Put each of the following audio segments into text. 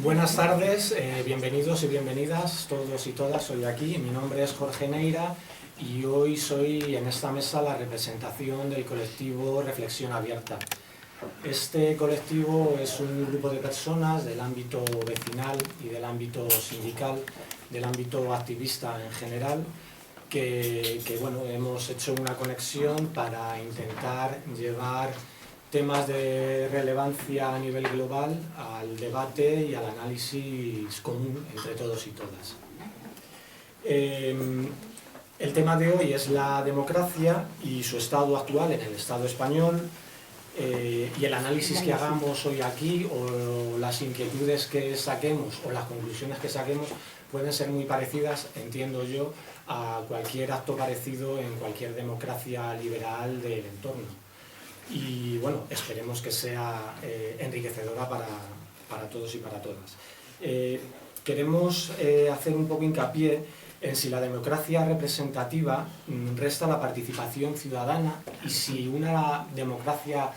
Buenas tardes, bienvenidos y bienvenidas todos y todas hoy aquí. Mi nombre es Jorge Neira y hoy soy en esta mesa la representación del colectivo Reflexión Abierta. Este colectivo es un grupo de personas del ámbito vecinal y del ámbito sindical, del ámbito activista en general, que hemos hecho una conexión para intentar llevar temas de relevancia a nivel global al debate y al análisis común entre todos y todas. El tema de hoy es la democracia y su estado actual en el Estado español, y el análisis que hagamos hoy aquí o las inquietudes que saquemos o las conclusiones que saquemos pueden ser muy parecidas, entiendo yo, a cualquier acto parecido en cualquier democracia liberal del entorno. Y bueno, esperemos que sea enriquecedora para todos y para todas. Queremos hacer un poco hincapié en si la democracia representativa resta la participación ciudadana y si una democracia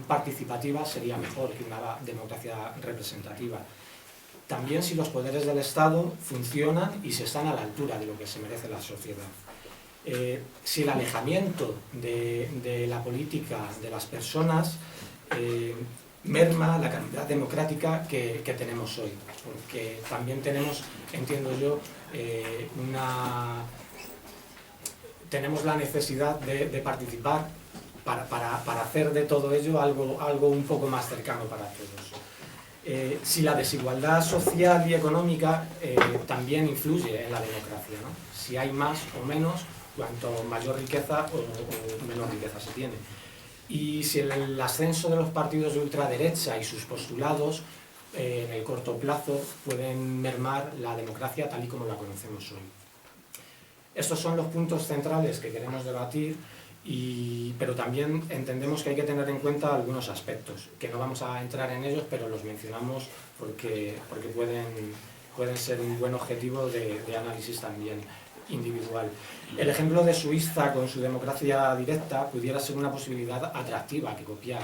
participativa sería mejor que una democracia representativa. También si los poderes del Estado funcionan y si están a la altura de lo que se merece la sociedad. Si el alejamiento de la política de las personas merma la calidad democrática que tenemos hoy, porque también tenemos, entiendo yo, tenemos la necesidad de participar para hacer de todo ello algo un poco más cercano para todos. Si la desigualdad social y económica también influye en la democracia, ¿no? Si hay más o menos, cuanto mayor riqueza o menos riqueza se tiene. Y si el ascenso de los partidos de ultraderecha y sus postulados en el corto plazo pueden mermar la democracia tal y como la conocemos hoy. Estos son los puntos centrales que queremos debatir, pero también entendemos que hay que tener en cuenta algunos aspectos, que no vamos a entrar en ellos, pero los mencionamos porque pueden ser un buen objetivo de análisis también individual. El ejemplo de Suiza con su democracia directa pudiera ser una posibilidad atractiva que copiar,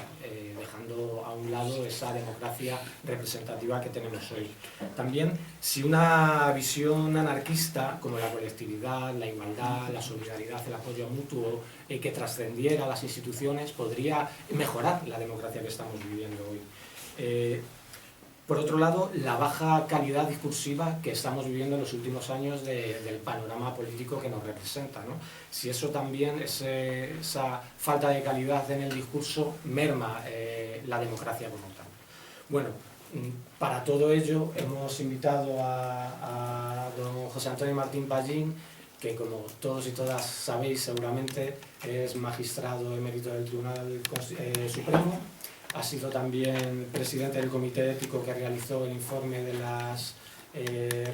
dejando a un lado esa democracia representativa que tenemos hoy. También, si una visión anarquista como la colectividad, la igualdad, la solidaridad, el apoyo mutuo, que trascendiera las instituciones, podría mejorar la democracia que estamos viviendo hoy. Por otro lado, la baja calidad discursiva que estamos viviendo en los últimos años del panorama político que nos representa, ¿no? Si eso también, esa falta de calidad en el discurso, merma la democracia como tal. Bueno, para todo ello hemos invitado a don José Antonio Martín Pallín, que como todos y todas sabéis seguramente es magistrado emérito del Tribunal Supremo. Ha sido también presidente del comité ético que realizó el informe de las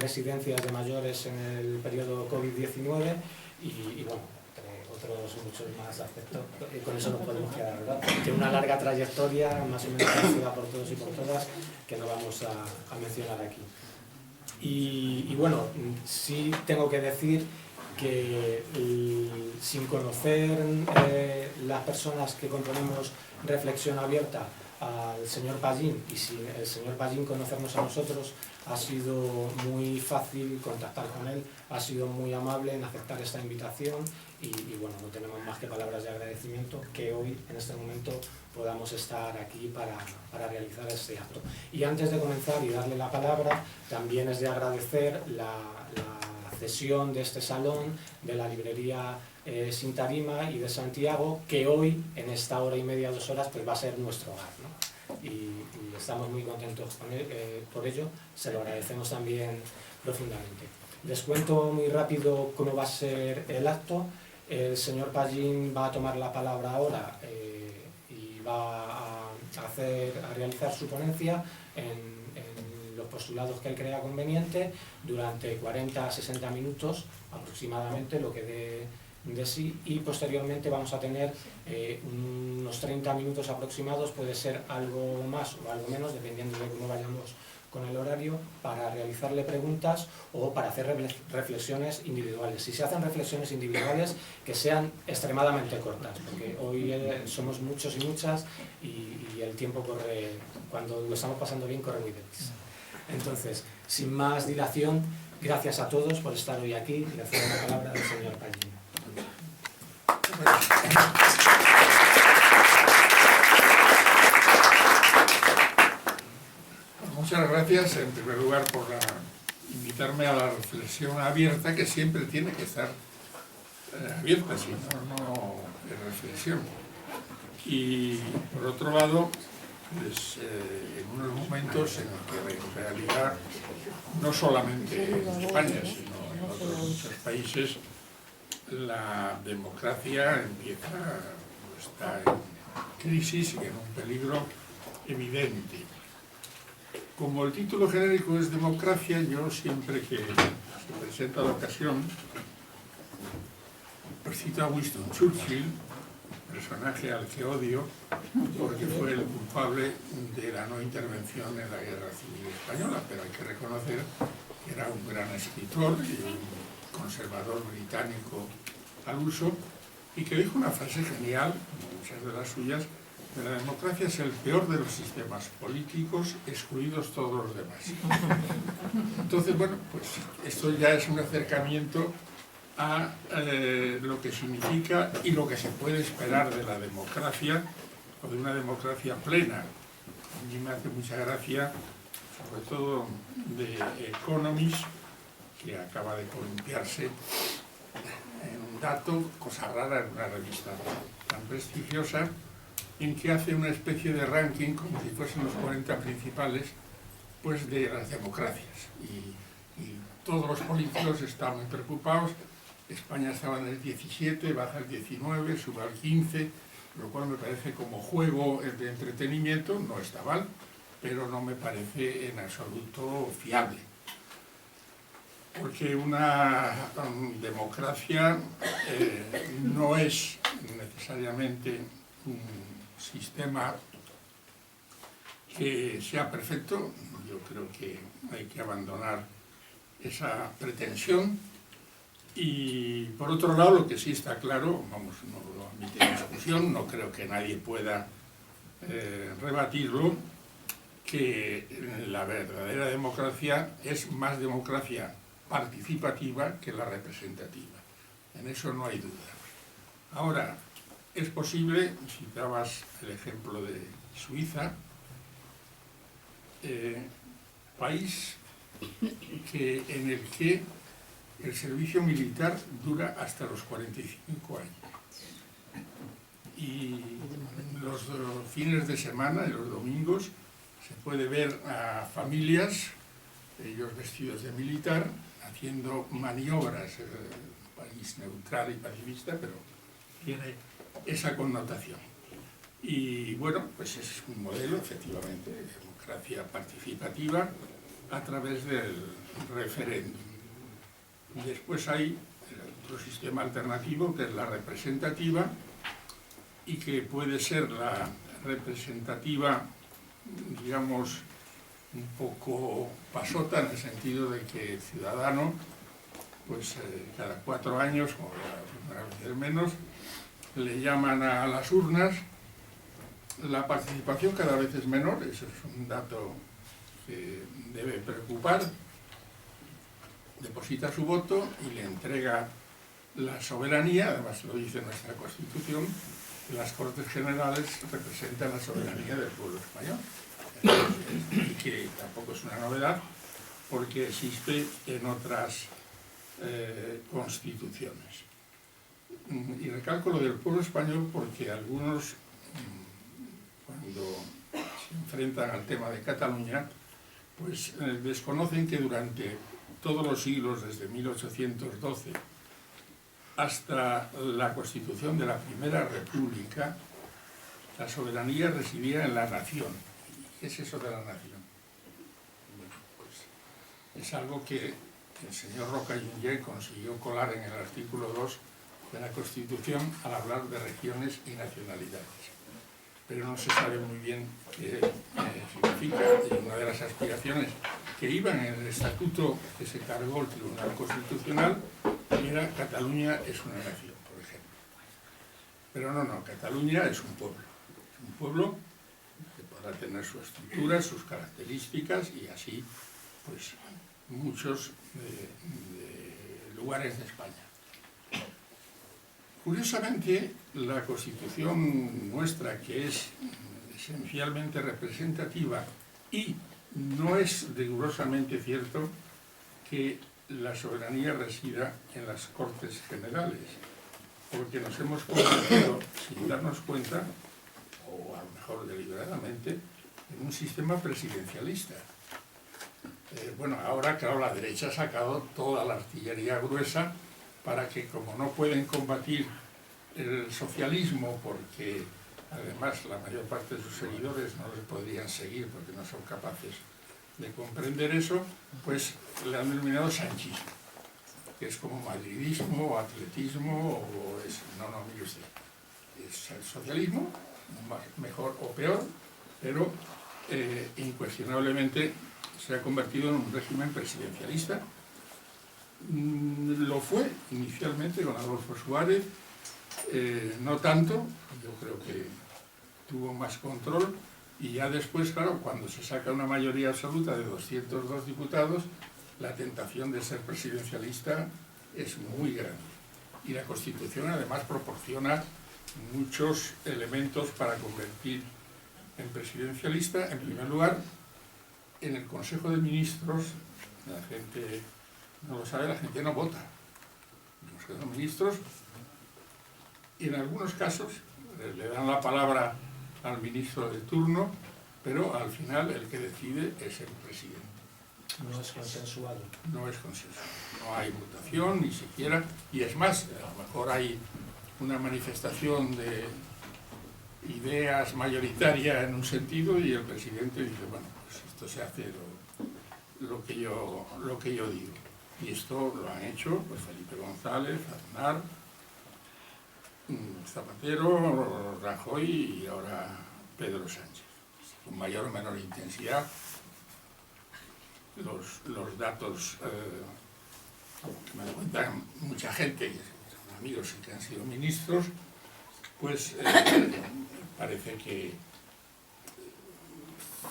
residencias de mayores en el periodo COVID-19 y bueno, entre otros muchos más aspectos. Con eso nos podemos quedar, ¿verdad? Tiene una larga trayectoria, más o menos conocida por todos y por todas, que no vamos a mencionar aquí. Y bueno, sí tengo que decir que sin conocer las personas que componemos Reflexión Abierta al señor Pallín y sin el señor Pallín conocernos a nosotros, ha sido muy fácil contactar con él, ha sido muy amable en aceptar esta invitación y bueno, no tenemos más que palabras de agradecimiento que hoy, en este momento, podamos estar aquí para realizar este acto. Y antes de comenzar y darle la palabra, también es de agradecer la cesión de este salón de la librería Sin Tarima y de Santiago, que hoy, en esta hora y media, 2 horas, pues va a ser nuestro hogar, ¿no? Y estamos muy contentos por ello, se lo agradecemos también profundamente. Les cuento muy rápido cómo va a ser el acto. El señor Pallín va a tomar la palabra ahora y va a realizar su ponencia en los postulados que él crea conveniente durante 40 a 60 minutos aproximadamente, lo que de sí, y posteriormente vamos a tener unos 30 minutos aproximados, puede ser algo más o algo menos, dependiendo de cómo vayamos con el horario, para realizarle preguntas o para hacer reflexiones individuales. Si se hacen reflexiones individuales, que sean extremadamente cortas, porque hoy somos muchos y muchas y el tiempo corre, cuando lo estamos pasando bien, corre muy deprisa. Entonces, sin más dilación, gracias a todos por estar hoy aquí y le cedo la palabra al señor Pallino. Muchas gracias, en primer lugar, por invitarme a la reflexión abierta, que siempre tiene que estar abierta, si no es reflexión. Y por otro lado, pues, en unos momentos en los que en realidad, no solamente en España, sino en otros muchos países, la democracia está en crisis y en un peligro evidente. Como el título genérico es democracia, yo siempre que se presenta la ocasión, pues cito a Winston Churchill, personaje al que odio, porque fue el culpable de la no intervención en la Guerra Civil Española, pero hay que reconocer que era un gran escritor y un conservador británico al uso, y que dijo una frase genial, muchas de las suyas: que la democracia es el peor de los sistemas políticos, excluidos todos los demás. Entonces, bueno, pues esto ya es un acercamiento a lo que significa y lo que se puede esperar de la democracia, o de una democracia plena. A mí me hace mucha gracia, sobre todo de Economist, que acaba de columpiarse en un dato, cosa rara en una revista tan prestigiosa, en que hace una especie de ranking, como si fuesen los 40 principales, pues de las democracias. Y todos los políticos están muy preocupados. España estaba en el 17, baja al 19, sube al 15, lo cual me parece, como juego de entretenimiento, no está mal, pero no me parece en absoluto fiable. Porque una democracia no es necesariamente un sistema que sea perfecto. Yo creo que hay que abandonar esa pretensión. Y por otro lado, lo que sí está claro, vamos, no lo admite en discusión, no creo que nadie pueda rebatirlo, que la verdadera democracia es más democracia participativa que la representativa. En eso no hay duda. Ahora, es posible, citabas el ejemplo de Suiza, país en el que el servicio militar dura hasta los 45 años. Y los fines de semana y los domingos se puede ver a familias, ellos vestidos de militar, haciendo maniobras, país neutral y pacifista, pero tiene esa connotación. Y bueno, pues es un modelo, efectivamente, de democracia participativa a través del referéndum. Y después hay otro sistema alternativo, que es la representativa, y que puede ser la representativa, digamos, un poco pasota, en el sentido de que el ciudadano, pues cada 4 años, o a veces menos, le llaman a las urnas. La participación cada vez es menor, eso es un dato que debe preocupar. Deposita su voto y le entrega la soberanía, además lo dice nuestra Constitución, que las Cortes Generales representan la soberanía del pueblo español. Y que tampoco es una novedad, porque existe en otras constituciones. Y recalco lo del pueblo español porque algunos, cuando se enfrentan al tema de Cataluña, pues desconocen que durante todos los siglos, desde 1812 hasta la constitución de la Primera República, la soberanía residía en la nación. ¿Qué es eso de la nación? Bueno, pues es algo que el señor Roca Junyer consiguió colar en el artículo 2 de la Constitución al hablar de regiones y nacionalidades. Pero no se sabe muy bien qué significa. Y una de las aspiraciones que iban en el estatuto que se cargó el Tribunal Constitucional era: Cataluña es una nación, por ejemplo. Pero no, Cataluña es un pueblo. Es un pueblo que podrá tener su estructura, sus características, y así pues, muchos de lugares de España. Curiosamente, la Constitución nuestra, que es esencialmente representativa, y no es rigurosamente cierto que la soberanía resida en las Cortes Generales, porque nos hemos convertido, sin darnos cuenta, o a lo mejor deliberadamente, en un sistema presidencialista. Bueno, ahora, claro, la derecha ha sacado toda la artillería gruesa para que, como no pueden combatir el socialismo, porque además la mayor parte de sus seguidores no les podrían seguir porque no son capaces de comprender eso, pues le han denominado sanchismo, que es como madridismo o atletismo, o es, no, mire usted, es el socialismo, mejor o peor, pero incuestionablemente se ha convertido en un régimen presidencialista. Lo fue inicialmente con Adolfo Suárez, no tanto, yo creo que tuvo más control, y ya después, claro, cuando se saca una mayoría absoluta de 202 diputados, la tentación de ser presidencialista es muy grande. Y la Constitución además proporciona muchos elementos para convertir en presidencialista. En primer lugar, en el Consejo de Ministros, la gente no lo sabe, la gente no vota. En el Consejo de Ministros, y en algunos casos le dan la palabra al ministro de turno, pero al final el que decide es el presidente. No es consensuado. No es consensuado. No hay votación ni siquiera, y es más, a lo mejor hay una manifestación de ideas mayoritaria en un sentido y el presidente dice, bueno, pues esto se hace lo que yo digo. Y esto lo han hecho pues Felipe González, Aznar, Zapatero, Rajoy y ahora Pedro Sánchez. Con mayor o menor intensidad, los datos que me cuentan mucha gente, amigos que han sido ministros, pues parece que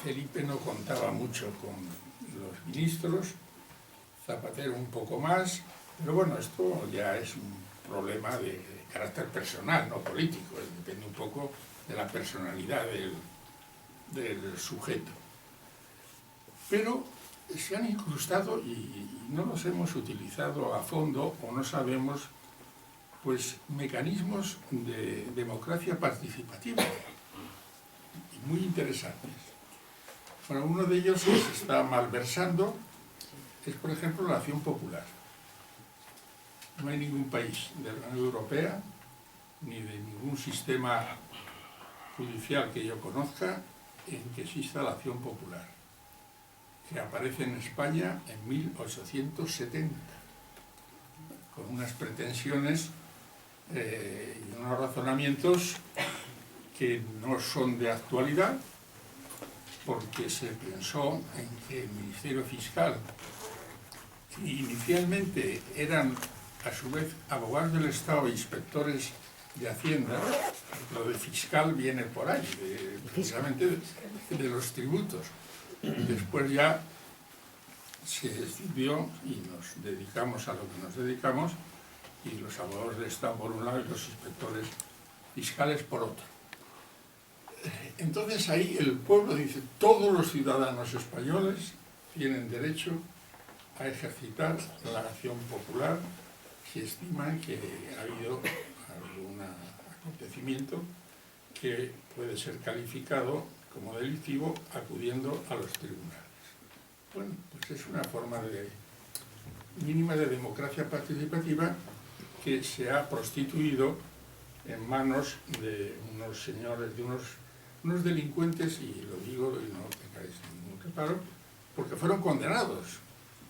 Felipe no contaba mucho con los ministros, Zapatero un poco más, pero bueno, esto ya es un problema de carácter personal, no político, depende un poco de la personalidad del sujeto. Pero se han incrustado y no los hemos utilizado a fondo, o no sabemos, pues mecanismos de democracia participativa y muy interesantes. Bueno, uno de ellos que se está malversando es, por ejemplo, la acción popular. No hay ningún país de la Unión Europea ni de ningún sistema judicial que yo conozca en que exista la acción popular, que aparece en España en 1870, con unas pretensiones y unos razonamientos que no son de actualidad, porque se pensó en que el Ministerio Fiscal, que inicialmente eran a su vez abogados del Estado e inspectores de Hacienda, lo de fiscal viene por ahí, precisamente de los tributos. Después ya se decidió y nos dedicamos a lo que nos dedicamos, y los abogados del Estado por un lado y los inspectores fiscales por otro. Entonces ahí el pueblo dice, todos los ciudadanos españoles tienen derecho a ejercitar la acción popular si estiman que ha habido algún acontecimiento que puede ser calificado como delictivo acudiendo a los tribunales. Bueno, pues es una forma mínima de democracia participativa que se ha prostituido en manos de unos señores, de unos delincuentes, y lo digo y no tengáis ningún reparo, porque fueron condenados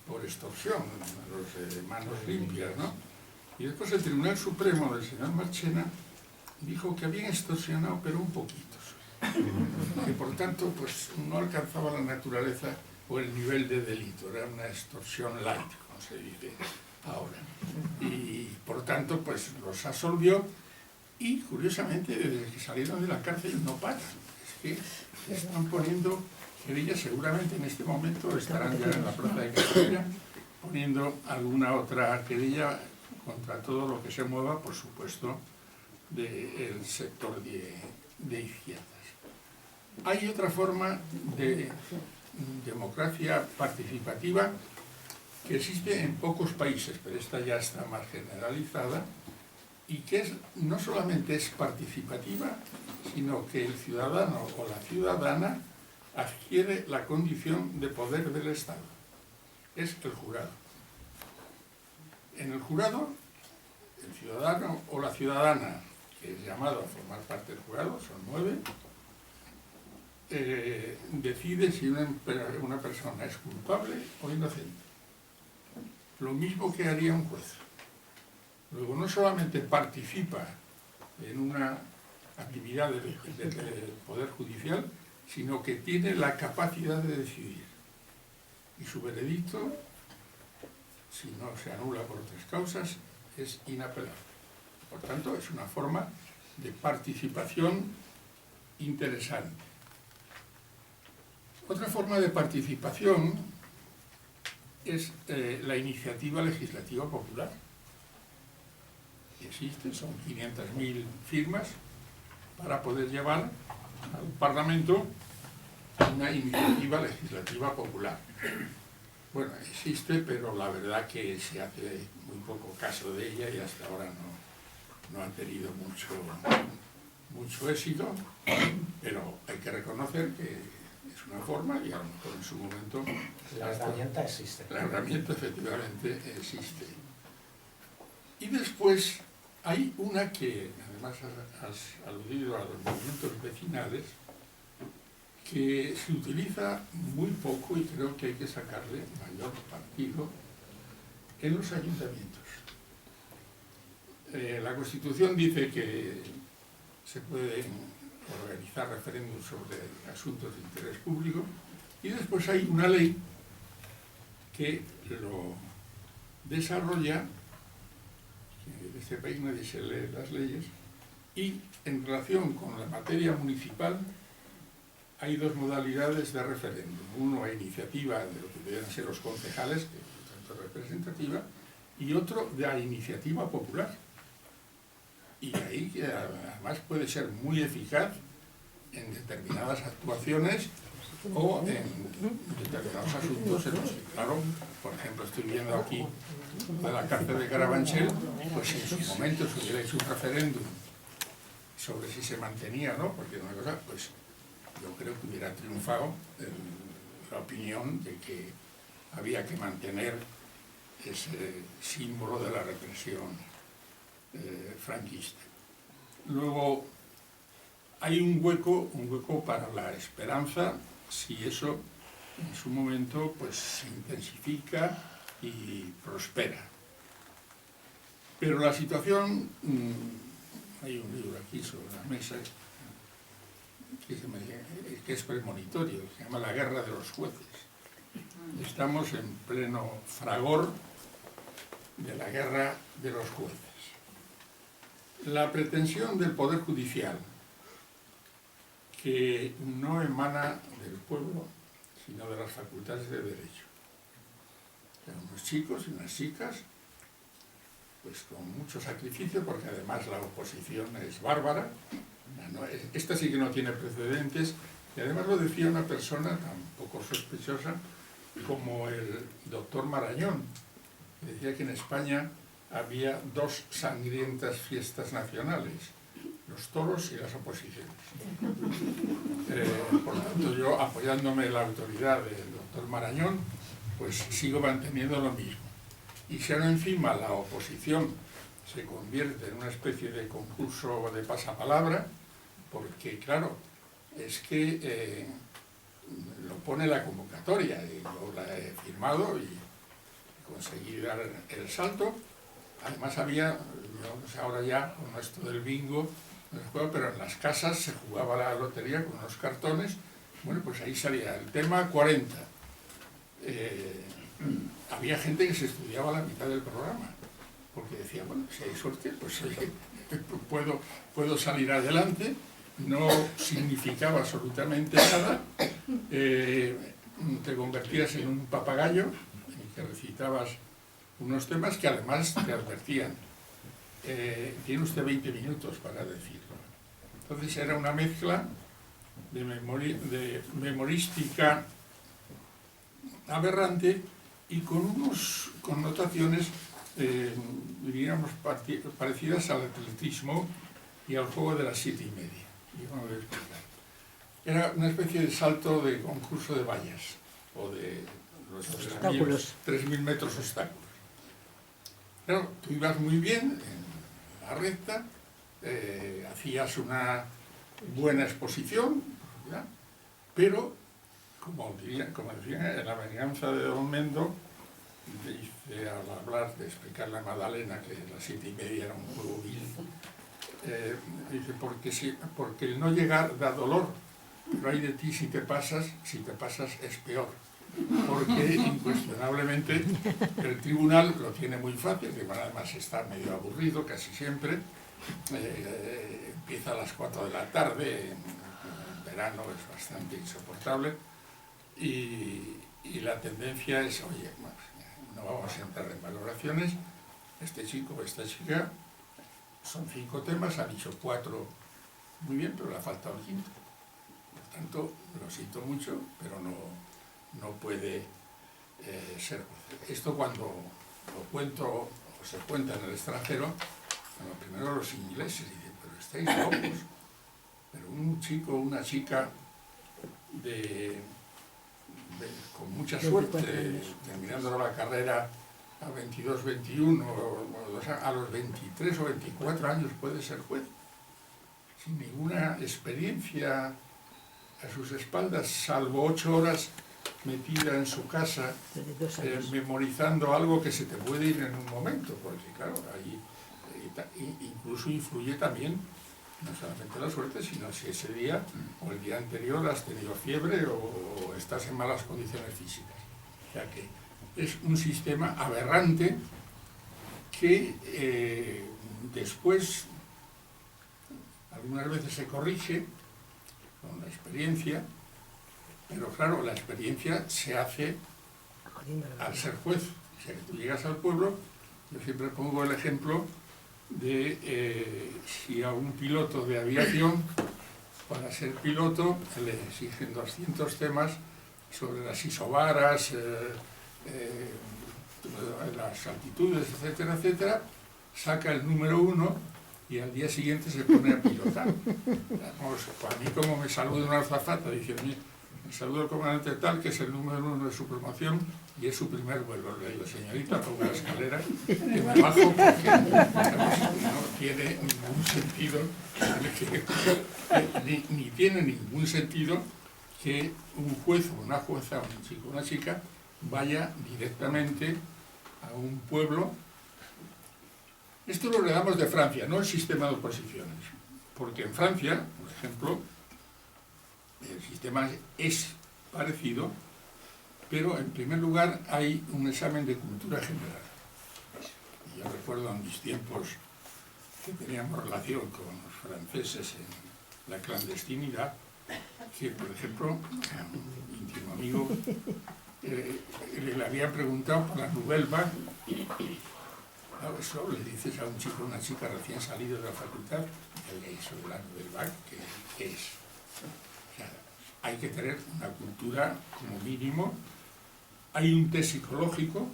por extorsión, los manos limpias, ¿no? Y después el Tribunal Supremo del señor Marchena dijo que habían extorsionado, pero un poquito, que por tanto pues no alcanzaba la naturaleza o el nivel de delito, era una extorsión light, como se dice ahora. Y por tanto pues los absolvió, y curiosamente desde que salieron de la cárcel no paran. Es que están poniendo querellas seguramente en este momento estarán ya en la Plaza de Castilla poniendo alguna otra querella contra todo lo que se mueva, por supuesto, del sector de izquierdas. Hay otra forma de democracia participativa que existe en pocos países, pero esta ya está más generalizada, y que no solamente es participativa, sino que el ciudadano o la ciudadana adquiere la condición de poder del Estado. Es el jurado. En el jurado, el ciudadano o la ciudadana que es llamado a formar parte del jurado, son 9, decide si una persona es culpable o inocente. Lo mismo que haría un juez. Luego no solamente participa en una actividad del Poder Judicial, sino que tiene la capacidad de decidir. Y su veredicto, si no se anula por otras causas, es inapelable. Por tanto, es una forma de participación interesante. Otra forma de participación es la iniciativa legislativa popular. Existe, son 500.000 firmas para poder llevar al Parlamento una iniciativa legislativa popular. Bueno, existe, pero la verdad que se hace muy poco caso de ella y hasta ahora no ha tenido mucho éxito, pero hay que reconocer que es una forma y a lo mejor en su momento... La herramienta existe. La herramienta efectivamente existe. Y después hay una que, además has aludido a los movimientos vecinales, que se utiliza muy poco y creo que hay que sacarle mayor partido en los ayuntamientos. La Constitución dice que se pueden organizar referéndums sobre asuntos de interés público y después hay una ley que lo desarrolla. En este país nadie se lee las leyes y en relación con la materia municipal hay dos modalidades de referéndum. Uno a iniciativa de lo que deben ser los concejales, que es tanto representativa, y otro de a iniciativa popular. Y ahí que además puede ser muy eficaz en determinadas actuaciones o en determinados asuntos en los que, claro, por ejemplo, estoy viendo aquí de la cárcel de Carabanchel, pues si en su momento se hubiera hecho un referéndum sobre si se mantenía o no, porque una cosa, pues yo creo que hubiera triunfado la opinión de que había que mantener ese símbolo de la represión franquista. Luego hay un hueco para la esperanza si eso en su momento pues se intensifica y prospera. Pero la situación, hay un libro aquí sobre la mesa que es premonitorio, se llama La guerra de los jueces. Estamos en pleno fragor de la guerra de los jueces. La pretensión del Poder Judicial, que no emana del pueblo, sino de las facultades de derecho. O sea, unos chicos y unas chicas, pues con mucho sacrificio, porque además la oposición es bárbara. Esta sí que no tiene precedentes, y además lo decía una persona tan poco sospechosa como el doctor Marañón, que decía que en España había dos sangrientas fiestas nacionales, los toros y las oposiciones. Por lo tanto, yo, apoyándome en la autoridad del doctor Marañón, pues sigo manteniendo lo mismo. Y si ahora encima la oposición se convierte en una especie de concurso de pasapalabra, porque claro, es que lo pone la convocatoria, y yo la he firmado y conseguí dar el salto. Además había, no sé ahora ya, con esto del bingo, no se juega, pero en las casas se jugaba la lotería con unos cartones. Bueno, pues ahí salía el tema 40. Había gente que se estudiaba la mitad del programa, porque decía, bueno, si hay suerte, pues oye, puedo salir adelante. no significaba absolutamente nada, te convertías en un papagayo y que recitabas unos temas que además te advertían. Tiene usted 20 minutos para decirlo. Entonces era una mezcla de memorística aberrante y con unas connotaciones, diríamos, parecidas al atletismo y al juego de las 7:30. Era una especie de salto de concurso de vallas o de los 3.000 metros obstáculos. Claro, tú ibas muy bien en la recta, hacías una buena exposición, ¿verdad? Pero, como decía en la venganza de Don Mendo, dice, al hablar de explicarle a Magdalena que las 7:30 era un juego vil, dice, porque el no llegar da dolor, pero hay de ti si te pasas es peor. Porque incuestionablemente el tribunal lo tiene muy fácil, que además está medio aburrido casi siempre, empieza a las 4 de la tarde, en verano es bastante insoportable, y la tendencia es, oye, no vamos a entrar en valoraciones, este chico o esta chica, son 5 temas, ha dicho 4 muy bien, pero le ha faltado el quinto. Por tanto, lo siento mucho, pero no puede ser juez. Esto cuando lo cuento o se cuenta en el extranjero, bueno, primero los ingleses dicen, pero estáis locos. Pero un chico o una chica con mucha suerte, terminando la carrera a 22, 21, a los 23 o 24 años puede ser juez, sin ninguna experiencia a sus espaldas, salvo 8 horas metida en su casa, memorizando algo que se te puede ir en un momento, porque claro, ahí incluso influye también no solamente la suerte, sino si ese día o el día anterior has tenido fiebre o estás en malas condiciones físicas. O sea que es un sistema aberrante que después algunas veces se corrige con la experiencia, pero claro, la experiencia se hace al ser juez. O sea que tú llegas al pueblo, yo siempre pongo el ejemplo de si a un piloto de aviación, para ser piloto, le exigen 200 temas sobre las isobaras, las altitudes, etcétera, etcétera, saca el número 1 y al día siguiente se pone a pilotar. Vamos, a mí como me saluda una azafata diciendo, me saluda el comandante tal, que es el número 1 de su promoción y es su primer vuelo. Le digo, señorita, ponga la escalera, que me bajo porque no tiene ningún sentido, ni tiene ningún sentido que un juez o una jueza, un chico o una chica, vaya directamente a un pueblo. Esto lo heredamos de Francia, no el sistema de oposiciones, porque en Francia, por ejemplo, el sistema es parecido, pero en primer lugar hay un examen de cultura general. Y yo recuerdo en mis tiempos que teníamos relación con los franceses en la clandestinidad, que por ejemplo, a un íntimo amigo le habían preguntado por la Nouvelle Vague. Claro, eso le dices a un chico o una chica recién salido de la facultad, eso de la Nouvelle Vague, ¿qué es? O sea, hay que tener una cultura como mínimo. Hay un test psicológico,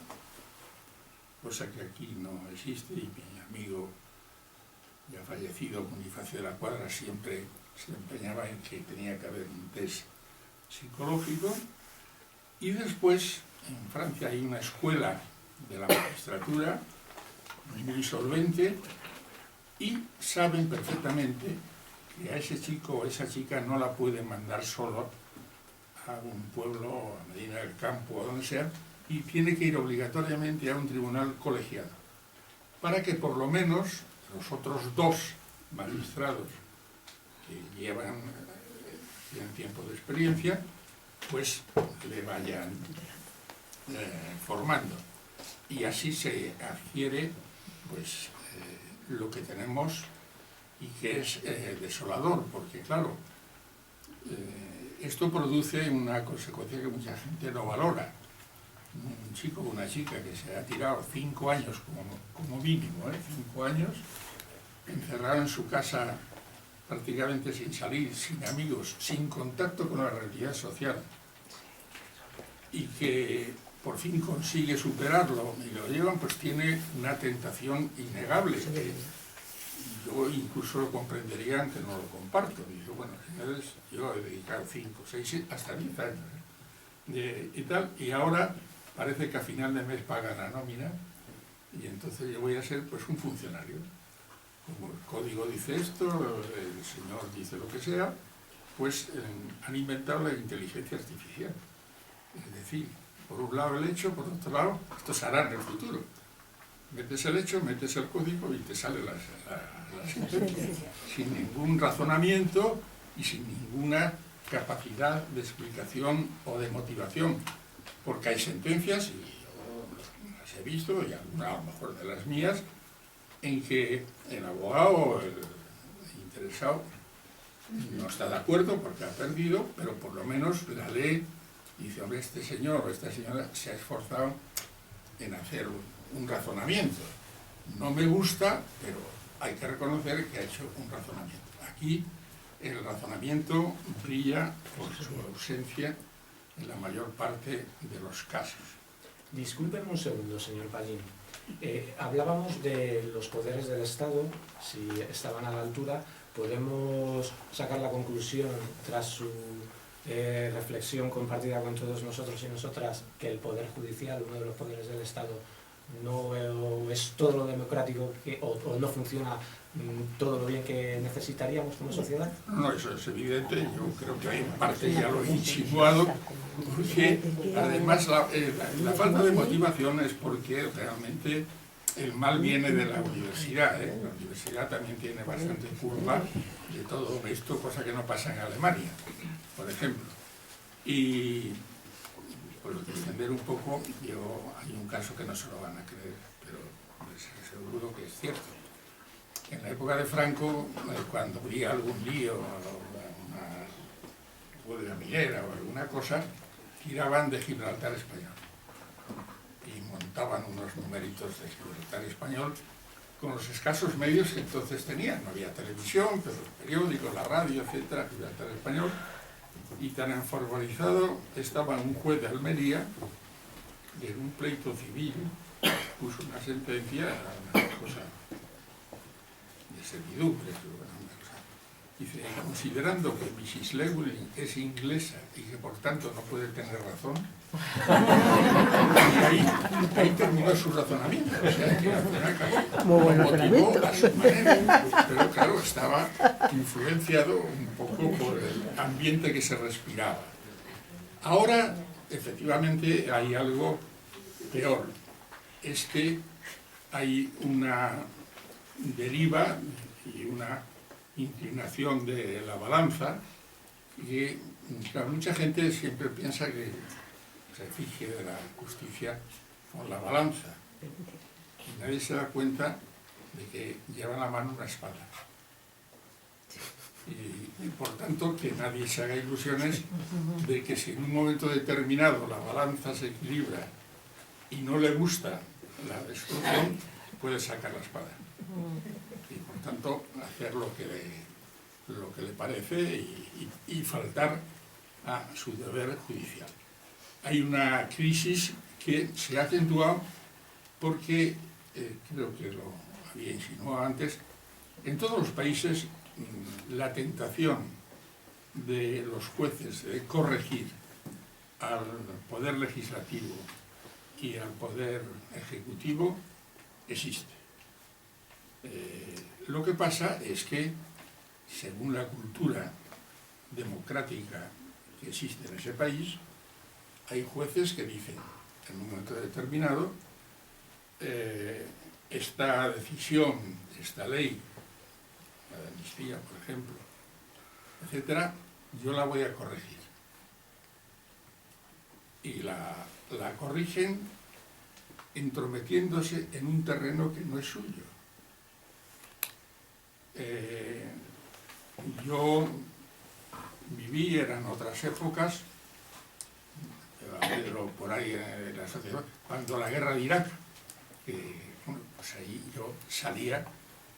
cosa que aquí no existe, y mi amigo ya fallecido, Bonifacio de la Cuadra, siempre se empeñaba en que tenía que haber un test psicológico. Y después, en Francia hay una escuela de la magistratura muy solvente y saben perfectamente que a ese chico o esa chica no la pueden mandar solo a un pueblo, a Medina del Campo o donde sea, y tiene que ir obligatoriamente a un tribunal colegiado, para que por lo menos los otros 2 magistrados que tienen tiempo de experiencia, pues le vayan formando. Y así se adquiere pues lo que tenemos y que es desolador, porque claro, esto produce una consecuencia que mucha gente no valora. Un chico o una chica que se ha tirado 5 años como mínimo, 5 años, encerrado en su casa prácticamente sin salir, sin amigos, sin contacto con la realidad social, y que por fin consigue superarlo y lo llevan, pues tiene una tentación innegable, que yo incluso lo comprendería aunque no lo comparto. Digo, bueno, señores, yo he dedicado 5, 6, hasta 10 años y tal, y ahora parece que a final de mes pagan la nómina, y entonces yo voy a ser pues un funcionario. Como el código dice esto, el señor dice lo que sea, pues han inventado la inteligencia artificial. Es decir, por un lado el hecho, por otro lado, esto se hará en el futuro. Metes el hecho, metes el código y te sale la sentencia, sin ningún razonamiento y sin ninguna capacidad de explicación o de motivación, porque hay sentencias, y yo las he visto, y algunas a lo mejor de las mías, en que el abogado o el interesado no está de acuerdo porque ha perdido, pero por lo menos la lee y dice, hombre, este señor o esta señora se ha esforzado en hacer un razonamiento. No me gusta, pero hay que reconocer que ha hecho un razonamiento. Aquí el razonamiento brilla por su ausencia en la mayor parte de los casos. Discúlpeme un segundo, señor Pallín. Hablábamos de los poderes del Estado, si estaban a la altura. Podemos sacar la conclusión, tras su reflexión compartida con todos nosotros y nosotras, que el Poder Judicial, uno de los poderes del Estado, no es todo lo democrático o no funciona todo lo bien que necesitaríamos como sociedad. No, eso es evidente. Yo creo que en parte ya lo he insinuado, porque además la falta de motivación es porque realmente el mal viene de la universidad. La universidad también tiene bastante culpa de todo esto, cosa que no pasa en Alemania, por ejemplo. Y por extender un poco, hay un caso que no se lo van a creer, pero seguro que es cierto. En la época de Franco, cuando había algún lío, una huelga minera o alguna cosa, tiraban de Gibraltar español y montaban unos numeritos de Gibraltar español con los escasos medios que entonces tenían. No había televisión, pero los periódicos, la radio, etcétera, Gibraltar español. Y tan enfervorizado estaba un juez de Almería, que en un pleito civil puso una sentencia, una cosa de servidumbre, dice, considerando que Mrs. Lewin es inglesa y que por tanto no puede tener razón, y ahí terminó su razonamiento. O sea, que al final lo motivó a su manera, pero claro, estaba influenciado un poco por el ambiente que se respiraba. Ahora, efectivamente, hay algo peor, es que hay una deriva y una inclinación de la balanza, que claro, mucha gente siempre piensa que se fije de la justicia con la balanza, y nadie se da cuenta de que lleva en la mano una espada, y por tanto que nadie se haga ilusiones de que si en un momento determinado la balanza se equilibra y no le gusta la destrucción, puede sacar la espada y por tanto hacer lo que le parece y faltar a su deber judicial. Hay una crisis que se ha acentuado porque, creo que lo había insinuado antes, en todos los países la tentación de los jueces de corregir al poder legislativo y al poder ejecutivo existe. Lo que pasa es que, según la cultura democrática que existe en ese país, hay jueces que dicen, en un momento determinado, esta decisión, esta ley, la de amnistía, por ejemplo, etcétera, yo la voy a corregir. Y la corrigen entrometiéndose en un terreno que no es suyo. yo viví, eran otras épocas, pero por ahí en la sociedad, cuando la guerra de Irak, bueno, pues ahí yo salía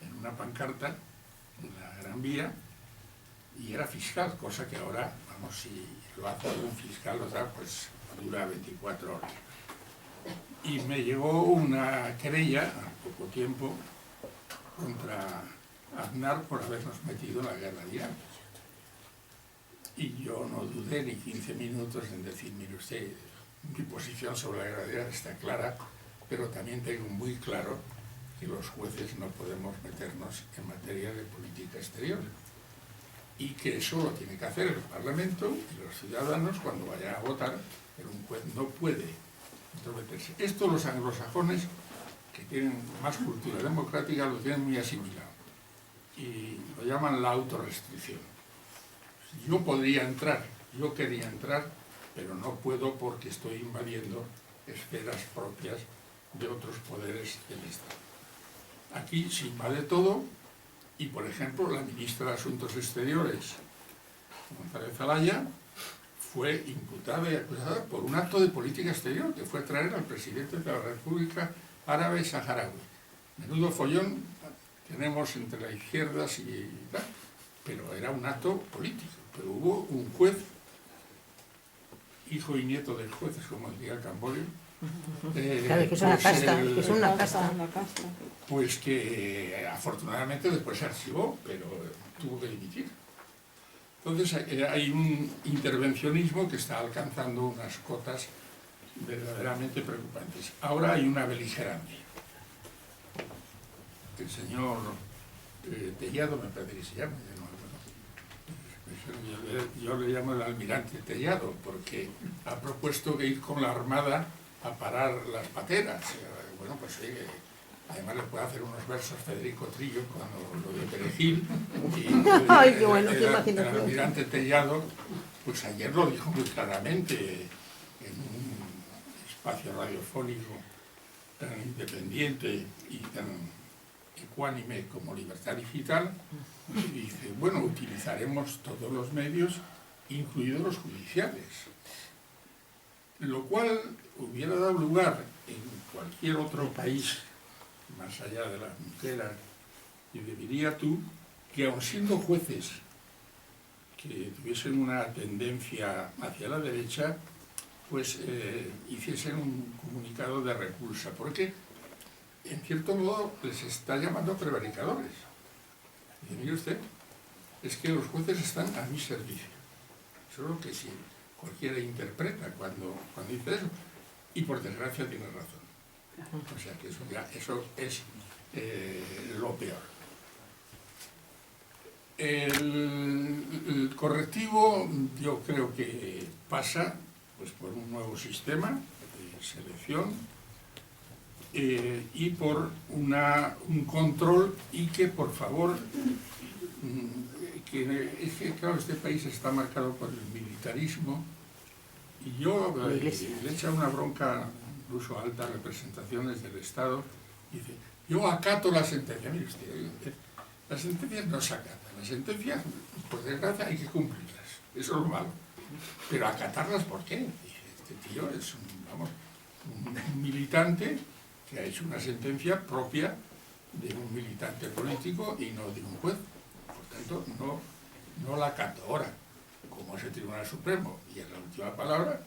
en una pancarta en la Gran Vía y era fiscal, cosa que ahora, vamos, si lo hace un fiscal, otra, pues dura 24 horas. Y me llegó una querella, al poco tiempo, contra Aznar por habernos metido en la guerra de Irak. Y yo no dudé ni 15 minutos en decir, mire usted, mi posición sobre la guerra de Irak está clara, pero también tengo muy claro que los jueces no podemos meternos en materia de política exterior y que eso lo tiene que hacer el Parlamento y los ciudadanos cuando vayan a votar, pero un juez no puede intrometerse. Esto los anglosajones, que tienen más cultura democrática, lo tienen muy asimilado y lo llaman la autorrestricción. Yo podría entrar, yo quería entrar, pero no puedo porque estoy invadiendo esferas propias de otros poderes del Estado. Aquí se invade todo y, por ejemplo, la ministra de Asuntos Exteriores, González Zelaya, fue imputada y acusada por un acto de política exterior que fue traer al presidente de la República Árabe Saharaui. Menudo follón tenemos entre las izquierdas y tal, pero era un acto político. Pero hubo un juez, hijo y nieto del juez, como decía Camboyo, claro, que es una casta, que es una casta. Pues que afortunadamente después se archivó, pero tuvo que dimitir. Entonces hay un intervencionismo que está alcanzando unas cotas verdaderamente preocupantes. Ahora hay una beligerancia. El señor Tellado, me parece que se llama, yo le llamo el almirante Tellado, porque ha propuesto que ir con la Armada a parar las pateras. Bueno, pues además le puede hacer unos versos Federico Trillo cuando lo de Perejil. Y Ay, qué bueno, el almirante Tellado, pues ayer lo dijo muy claramente en un espacio radiofónico tan independiente y tan ecuánime como Libertad Digital, y dice, bueno, utilizaremos todos los medios, incluidos los judiciales. Lo cual hubiera dado lugar en cualquier otro país, más allá de las fronteras, y diría tú, que aun siendo jueces que tuviesen una tendencia hacia la derecha, pues hiciesen un comunicado de repulsa, porque en cierto modo les está llamando prevaricadores. Y mire usted, es que los jueces están a mi servicio. Eso es lo que sí cualquiera interpreta cuando dice eso, y por desgracia tiene razón. O sea que eso es lo peor. El correctivo yo creo que pasa pues por un nuevo sistema de selección y por un control, y que por favor, es que claro, este país está marcado por el militarismo, y yo le he echado una bronca incluso a altas representaciones del Estado, y dice, yo acato la sentencia. Mire usted, las sentencias no se acatan, las sentencias, por desgracia, hay que cumplirlas, eso es lo malo, pero acatarlas, ¿por qué? Dice, este tío es un militante que ha hecho una sentencia propia de un militante político y no de un juez, por tanto no la acato. Ahora, como es el Tribunal Supremo y es la última palabra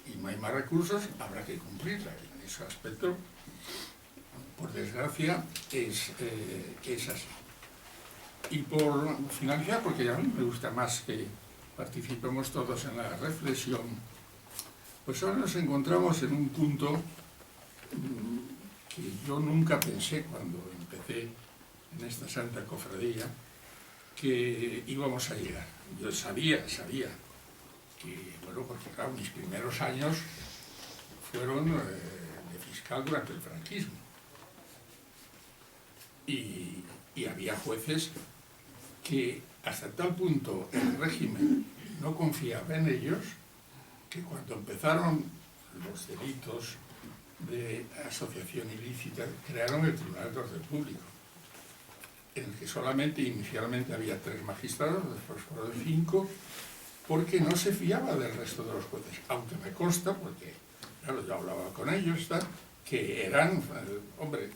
y no hay más recursos, habrá que cumplirla. Y en ese aspecto, por desgracia, es así. Y por finalizar, porque a mí me gusta más que participemos todos en la reflexión, pues ahora nos encontramos en un punto que yo nunca pensé cuando empecé en esta santa cofradía que íbamos a llegar. Yo sabía que, bueno, porque claro, mis primeros años fueron de fiscal durante el franquismo. Y había jueces que hasta tal punto el régimen no confiaba en ellos que cuando empezaron los delitos de asociación ilícita crearon el Tribunal de Orden Público. en el que solamente inicialmente había 3 magistrados, después fueron 5, porque no se fiaba del resto de los jueces, aunque me consta, porque claro, yo hablaba con ellos, que eran, hombre,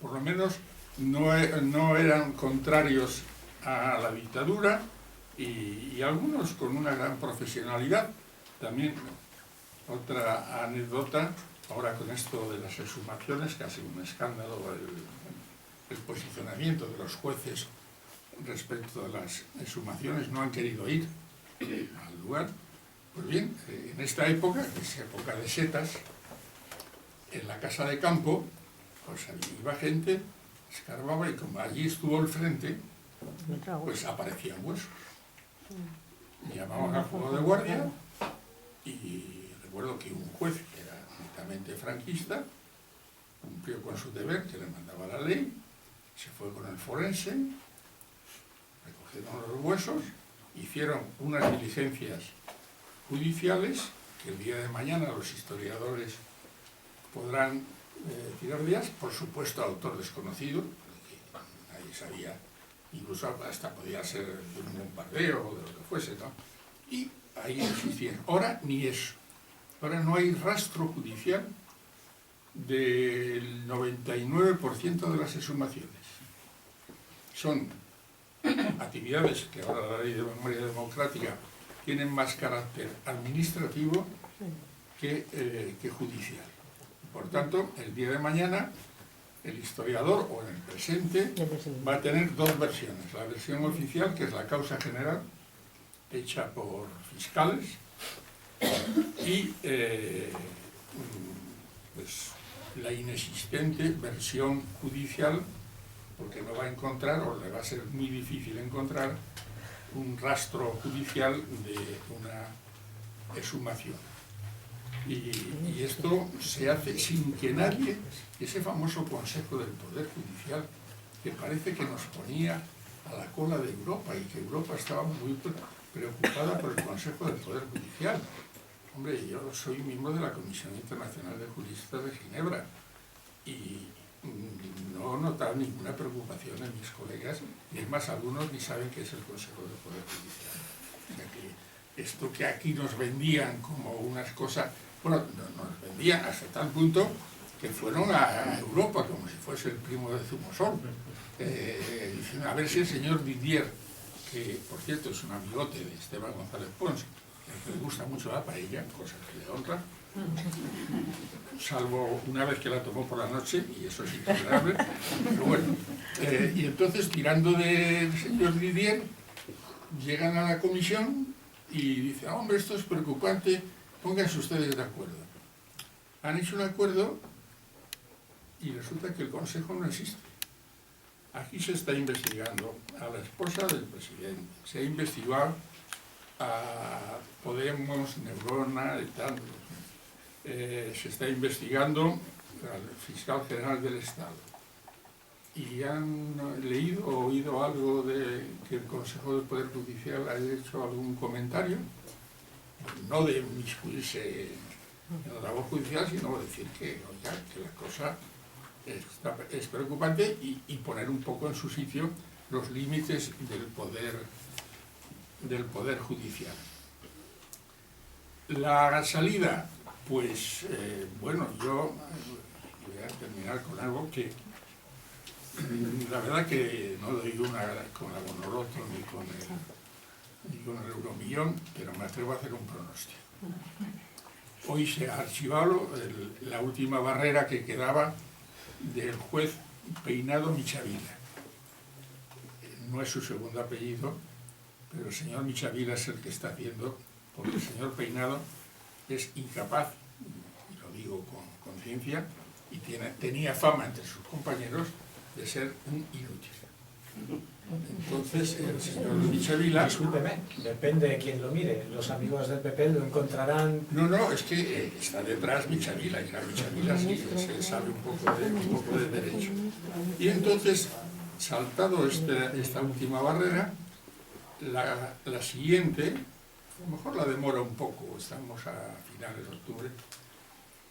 por lo menos no eran contrarios a la dictadura y algunos con una gran profesionalidad. También otra anécdota, ahora con esto de las exhumaciones, que ha sido un escándalo el posicionamiento de los jueces respecto a las exhumaciones, no han querido ir al lugar. Pues bien, en esta época, que es época de setas, en la casa de campo, pues iba gente, escarbaba y como allí estuvo el frente, pues aparecían huesos. Llamaban al juego de guardia y recuerdo que un juez, que era netamente franquista, cumplió con su deber, que le mandaba la ley, se fue con el forense, recogieron los huesos, hicieron unas diligencias judiciales que el día de mañana los historiadores podrán tirar días, por supuesto autor desconocido, porque nadie sabía, incluso hasta podía ser de un bombardeo o de lo que fuese, ¿no? Y ahí existían. Ahora ni eso. Ahora no hay rastro judicial del 99% de las exhumaciones. Son actividades que ahora la ley de memoria democrática tienen más carácter administrativo que judicial. Por tanto, el día de mañana, el historiador, o en el presente, va a tener 2 versiones. La versión oficial, que es la causa general, hecha por fiscales, y pues, la inexistente versión judicial, porque no va a encontrar, o le va a ser muy difícil encontrar, un rastro judicial de una exhumación. Y esto se hace sin que nadie, ese famoso Consejo del Poder Judicial, que parece que nos ponía a la cola de Europa y que Europa estaba muy preocupada por el Consejo del Poder Judicial. Hombre, yo soy miembro de la Comisión Internacional de Juristas de Ginebra y no he notado ninguna preocupación en mis colegas, y es más, algunos ni saben qué es el Consejo del Poder Judicial. O sea que esto que aquí nos vendían como unas cosas, bueno, nos vendían hasta tal punto que fueron a Europa como si fuese el primo de Zumosol. Dicen, a ver si el señor Didier, que por cierto es un amigote de Esteban González Pons, que le gusta mucho la paella, cosa que le honra, salvo una vez que la tomó por la noche, y eso es intolerable, pero bueno. Y entonces, tirando del señor Didier, llegan a la comisión y dicen, hombre, esto es preocupante, pónganse ustedes de acuerdo. Han hecho un acuerdo y resulta que el Consejo no existe. Aquí se está investigando a la esposa del presidente, se ha investigado a Podemos, Neurona y tal. Se está investigando al fiscal general del Estado. ¿Y han leído o oído algo de que el Consejo del Poder Judicial haya hecho algún comentario? No de inmiscuirse en la labor judicial, sino decir que, oiga, que la cosa es preocupante y poner un poco en su sitio los límites del poder judicial. La salida, pues, bueno, yo voy a terminar con algo que la verdad que no doy una con la Bonoloto ni con el Euromillón, pero me atrevo a hacer un pronóstico. Hoy se ha archivado la última barrera que quedaba del juez Peinado Michavila. No es su segundo apellido, pero el señor Michavila es el que está haciendo, porque el señor Peinado es incapaz, y lo digo con conciencia, y tenía fama entre sus compañeros de ser un inútil. Entonces, el señor Michavila... Discúlpeme, depende de quién lo mire. Los amigos del PP lo encontrarán... No, es que está detrás Michavila, y la Michavila sí se sabe un poco de derecho. Y entonces, saltado esta última barrera, la siguiente, a lo mejor la demora un poco, estamos a finales de octubre,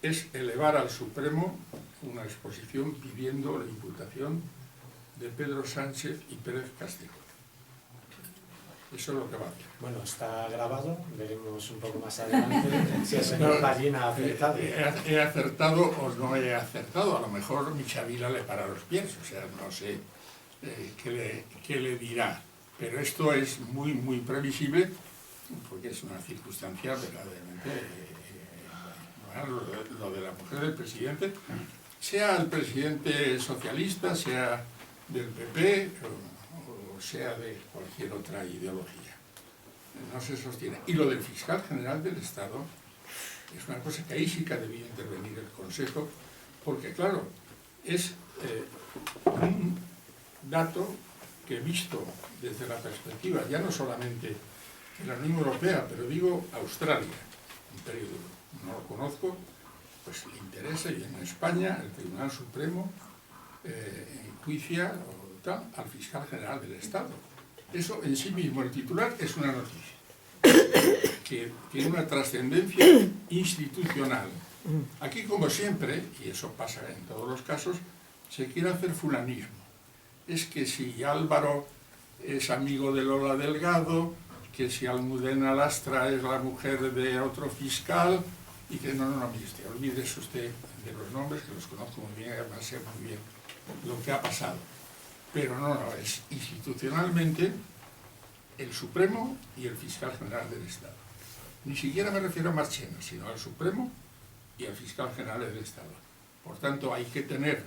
es elevar al Supremo una exposición pidiendo la imputación de Pedro Sánchez y Pérez Castelo. Eso es lo que va a hacer. Bueno, está grabado, veremos un poco más adelante si el señor Ballina ha acertado. ¿He acertado o no he acertado? A lo mejor Michavila le para los pies, o sea, no sé qué le dirá. Pero esto es muy, muy previsible, porque es una circunstancia verdaderamente... lo de la mujer del presidente, sea el presidente socialista, sea del PP o sea de cualquier otra ideología, no se sostiene. Y lo del fiscal general del Estado es una cosa que ahí sí que ha debido intervenir el Consejo, porque claro, es un dato que, visto desde la perspectiva ya no solamente de la Unión Europea, pero digo Australia, un periodo, no lo conozco, pues le interesa, y en España el Tribunal Supremo enjuicia al fiscal general del Estado. Eso en sí mismo, el titular, es una noticia que tiene una trascendencia institucional. Aquí, como siempre, y eso pasa en todos los casos, se quiere hacer fulanismo. Es que si Álvaro es amigo de Lola Delgado, que si Almudena Lastra es la mujer de otro fiscal, y que no, mire usted, olvídese usted de los nombres, que los conozco muy bien, además sé muy bien lo que ha pasado. Pero no, es institucionalmente el Supremo y el fiscal general del Estado. Ni siquiera me refiero a Marchena, sino al Supremo y al fiscal general del Estado. Por tanto, hay que tener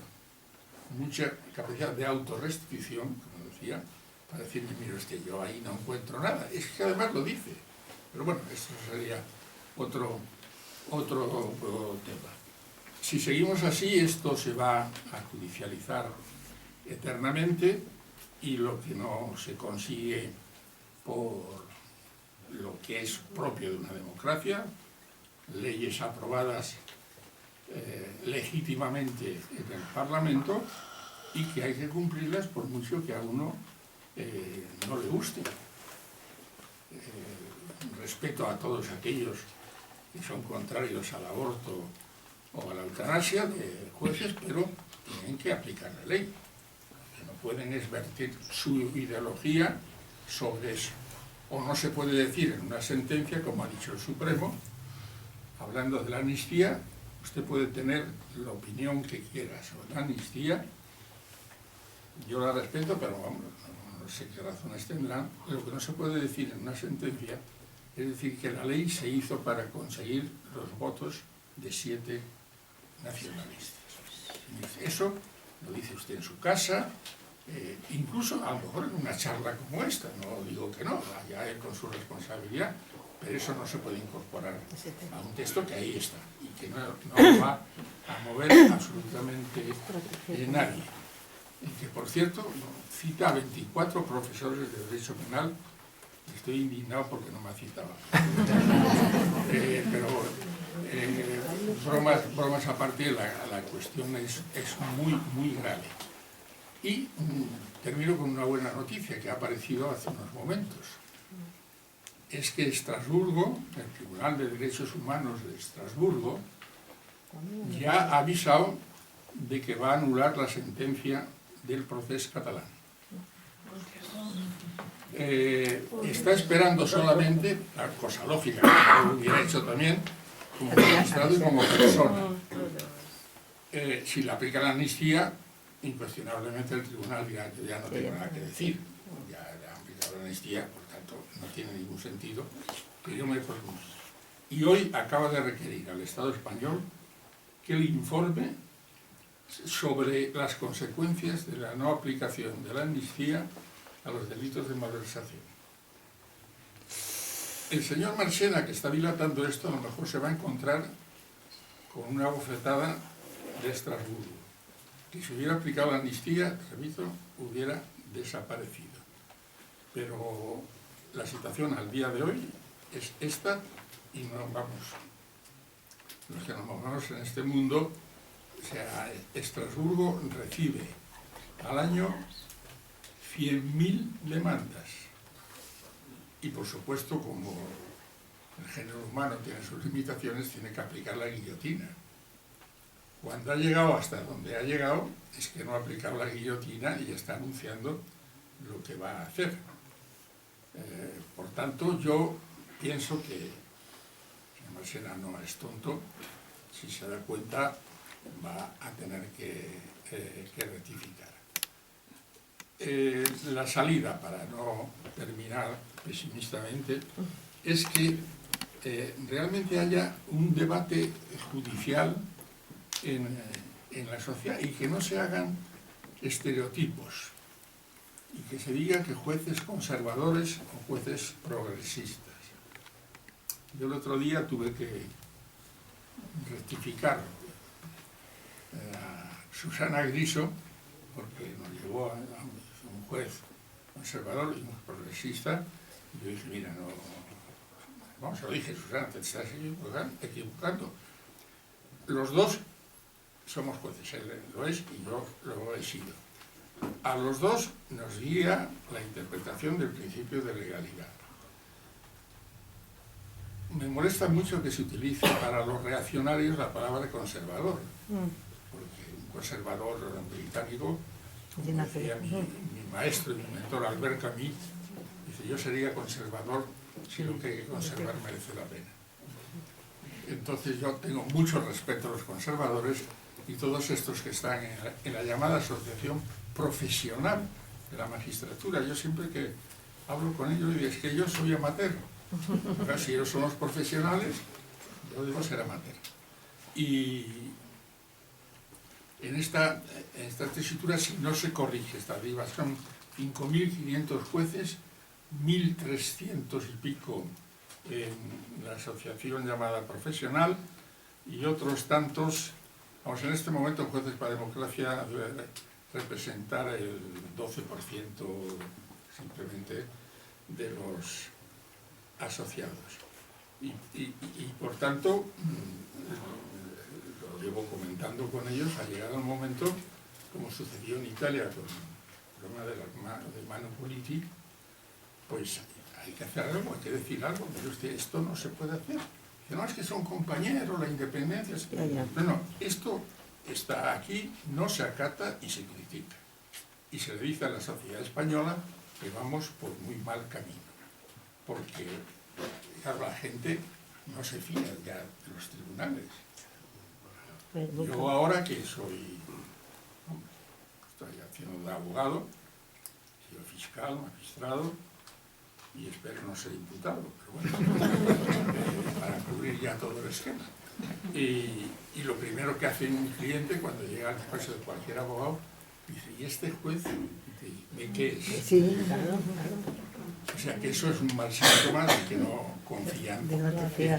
mucha capacidad de autorrestricción, como decía, para decir, mire usted, yo ahí no encuentro nada. Es que además lo dice. Pero bueno, esto sería otro tema. Si seguimos así, esto se va a judicializar eternamente, y lo que no se consigue por lo que es propio de una democracia, leyes aprobadas legítimamente en el Parlamento y que hay que cumplirlas por mucho que a uno no le guste. Respeto a todos aquellos que son contrarios al aborto o a la eutanasia de jueces, pero tienen que aplicar la ley. No pueden vertir su ideología sobre eso. O no se puede decir en una sentencia, como ha dicho el Supremo, hablando de la amnistía, usted puede tener la opinión que quiera sobre la amnistía, yo la respeto, pero vamos, no sé qué razones tendrán. Lo que no se puede decir en una sentencia es decir que la ley se hizo para conseguir los votos de 7 nacionalistas. Eso lo dice usted en su casa, incluso a lo mejor en una charla como esta, no digo que no, vaya él con su responsabilidad, pero eso no se puede incorporar a un texto que ahí está y que no va a mover absolutamente nadie. Y que, por cierto, cita a 24 profesores de Derecho Penal. Estoy indignado porque no me ha citado. Pero bromas aparte, la cuestión es muy, muy grave. Y termino con una buena noticia que ha aparecido hace unos momentos. Es que Estrasburgo, el Tribunal de Derechos Humanos de Estrasburgo, ya ha avisado de que va a anular la sentencia del procés catalán. Está esperando solamente, la cosa lógica, que lo hubiera hecho también como magistrado y como persona. Si le aplica la amnistía, incuestionablemente el tribunal dirá que ya no tiene nada que decir. Ya le han aplicado la amnistía, por tanto no tiene ningún sentido que yo me pronuncie. Y hoy acaba de requerir al Estado español que le informe sobre las consecuencias de la no aplicación de la amnistía a los delitos de malversación. El señor Marchena, que está dilatando esto, a lo mejor se va a encontrar con una bofetada de Estrasburgo, que si hubiera aplicado la amnistía, repito, hubiera desaparecido. Pero la situación al día de hoy es esta, y no vamos, los que nos movemos en este mundo, o sea, Estrasburgo recibe al año 100.000 demandas. Y por supuesto, como el género humano tiene sus limitaciones, tiene que aplicar la guillotina. cuando ha llegado hasta donde ha llegado, es que no ha aplicado la guillotina y está anunciando lo que va a hacer. Por tanto, yo pienso que Marchena no es tonto. Si se da cuenta, va a tener que rectificar. La salida, para no terminar pesimistamente, es que realmente haya un debate judicial en la sociedad y que no se hagan estereotipos y que se diga que jueces conservadores o jueces progresistas. Yo el otro día tuve que rectificar a Susana Griso porque nos llevó a un juez conservador y un progresista y yo dije, mira, no, vamos, lo dije, Susana, te estás equivocando. Los dos somos jueces, él lo es y yo lo he sido. A los dos nos guía la interpretación del principio de legalidad. Me molesta mucho que se utilice para los reaccionarios la palabra conservador, porque un conservador británico, como decía mi maestro y mi mentor Albert Camus, dice, yo sería conservador si lo que hay que conservar merece la pena. Entonces yo tengo mucho respeto a los conservadores y todos estos que están en la llamada asociación profesional de la magistratura. Yo siempre que hablo con ellos digo, es que yo soy amateur. Ahora, si ellos son los profesionales, yo debo ser amateur. Y en esta tesitura, si no se corrige esta deriva, son 5.500 jueces, 1.300 y pico en la asociación llamada profesional y otros tantos. Vamos, en este momento Jueces para la Democracia debe representar el 12% simplemente de los asociados. Y por tanto, lo llevo comentando con ellos, ha llegado el momento, como sucedió en Italia con el problema de Mano Politi, pues hay que hacer algo, hay que decir algo, pero esto no se puede hacer. Que no es que son compañeros, la independencia. No, esto está aquí, no se acata y se critica. Y se le dice a la sociedad española que vamos por muy mal camino. Porque claro, la gente no se fía ya de los tribunales. Yo ahora que estoy haciendo de abogado, he sido fiscal, magistrado, y espero no ser imputado, pero bueno, para cubrir ya todo el esquema. Y lo primero que hace un cliente cuando llega al despacho de cualquier abogado, dice, ¿y este juez de qué es? Sí, claro. O sea que eso es un mal síntoma de que no confían en la justicia.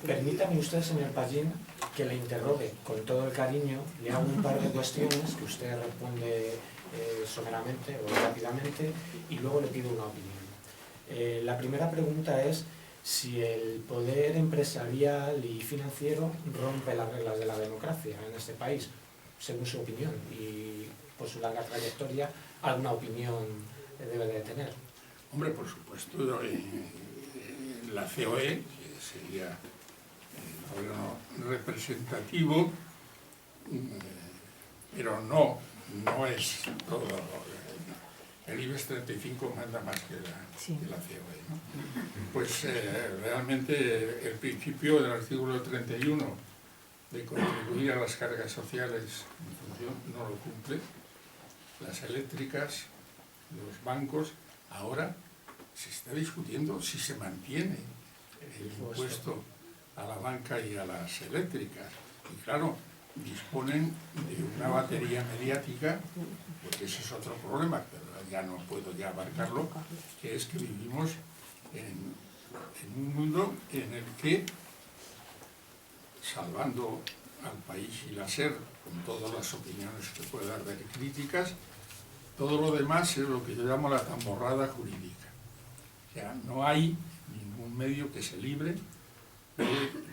Permítame usted, señor Pallín, que le interrogue con todo el cariño, le hago un par de cuestiones que usted responde someramente o rápidamente y luego le pido una opinión. La primera pregunta es si el poder empresarial y financiero rompe las reglas de la democracia en este país, según su opinión, y por su larga trayectoria, alguna opinión debe de tener. Hombre, por supuesto, la COE, que sería el órgano representativo, pero no es todo. El IBEX 35 manda más que la COE, ¿no? Pues realmente el principio del artículo 31 de contribuir a las cargas sociales en función no lo cumple. Las eléctricas, los bancos, ahora se está discutiendo si se mantiene el impuesto a la banca y a las eléctricas. Y claro, disponen de una batería mediática, porque ese es otro problema, pero ya no puedo ya abarcarlo, que es que vivimos en un mundo en el que, salvando al país y la SER, con todas las opiniones que pueda haber críticas, todo lo demás es lo que yo llamo la tamborrada jurídica. O sea, no hay ningún medio que se libre de